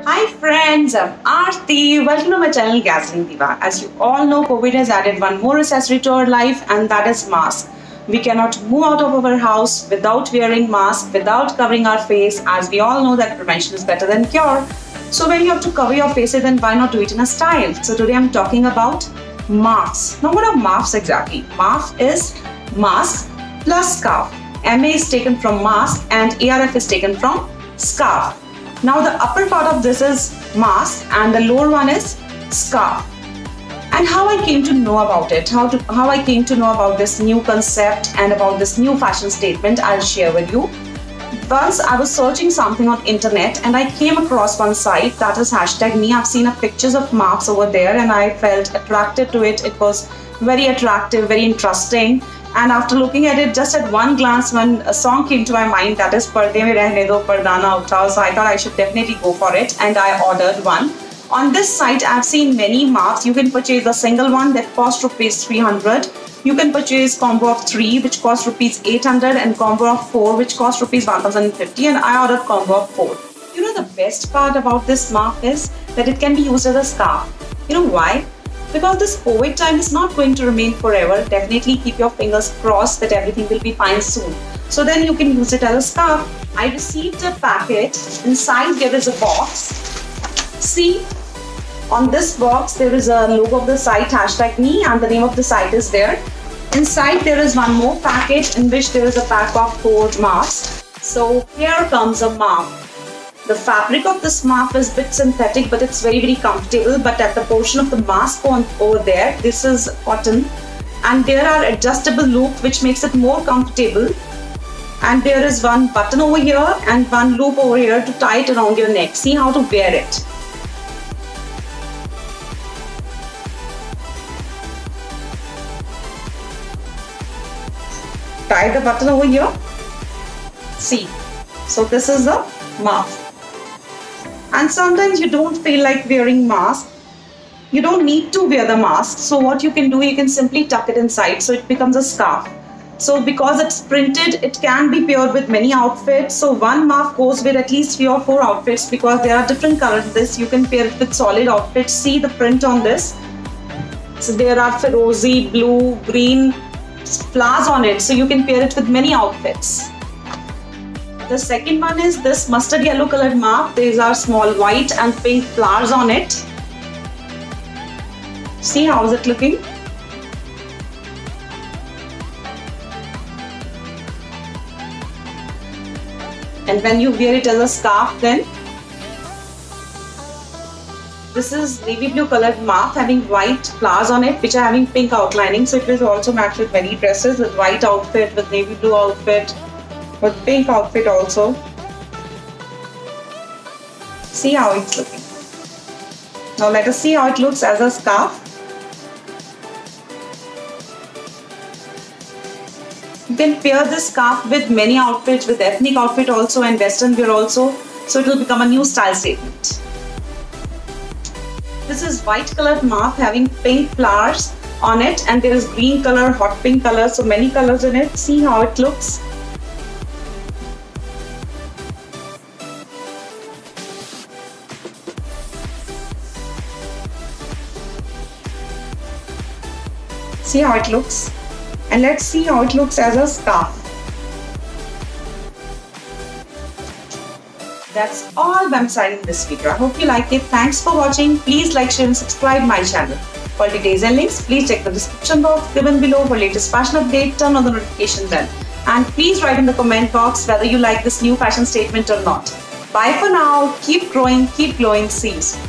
Hi friends, I'm Aarti. Welcome to my channel Gazzling Diva. As you all know, COVID has added one more accessory to our life, and that is mask. We cannot move out of our house without wearing mask, without covering our face, as we all know that prevention is better than cure. So when you have to cover your face, then why not do it in a style? So today I'm talking about Marfs. Now what are Marfs exactly? Marf is mask plus scarf. MA is taken from mask and ARF is taken from scarf. Now the upper part of this is mask and the lower one is scarf. And how I came to know about it, how I came to know about this new concept and about this new fashion statement, I'll share with you. Once I was searching something on internet and I came across one site that is Hashtagme. I've seen pictures of Marfs over there and I felt attracted to it. It was very attractive, very interesting. And after looking at it just at one glance, when a song came to my mind, that is Parde Mein Rehne Do Pardana Uthao, so I thought I should definitely go for it and I ordered one. On this site, I've seen many Marfs. You can purchase a single one that costs rupees 300. You can purchase combo of 3 which costs rupees 800 and combo of 4 which costs rupees 1050, and I ordered combo of 4. You know, the best part about this Marf is that it can be used as a scarf. You know why? Because this COVID time is not going to remain forever. Definitely keep your fingers crossed that everything will be fine soon. So then you can use it as a scarf. I received a packet. Inside there is a box. See, on this box there is a logo of the site Hashtagme and the name of the site is there. Inside there is one more packet in which there is a pack of 4 Marfs. So here comes a Marf. The fabric of this Marf is a bit synthetic, but it's very comfortable. But at the portion of the mask over there, this is cotton, and there are adjustable loops which makes it more comfortable. And there is one button over here and one loop over here to tie it around your neck. See how to wear it. Tie the button over here. See, so this is the Marf. And sometimes you don't feel like wearing mask. You don't need to wear the mask. So what you can do, you can simply tuck it inside so it becomes a scarf. So because it's printed, it can be paired with many outfits. So one Marf goes with at least 3 or 4 outfits because there are different colors in this. You can pair it with solid outfits. See the print on this. So there are Ferozi, blue, green flowers on it. So you can pair it with many outfits. The second one is this mustard yellow colored Marf. These are small white and pink flowers on it. See how is it looking? And when you wear it as a scarf, then this is navy blue colored Marf having white flowers on it which are having pink outlining. So it will also match with many dresses, with white outfit, with navy blue outfit, with pink outfit also. See how it's looking. Now let us see how it looks as a scarf. You can pair this scarf with many outfits, with ethnic outfit also and western wear also. So it will become a new style statement. This is white colored Marf having pink flowers on it, and there is green color, hot pink color, so many colors in it. See how it looks. See how it looks, and let's see how it looks as a scarf. That's all I'm deciding this video. I hope you like it. Thanks for watching. Please like, share and subscribe my channel. For details and links, please check the description box given below for latest fashion update. Turn on the notification bell. And please write in the comment box whether you like this new fashion statement or not. Bye for now. Keep growing, keep glowing. See you soon.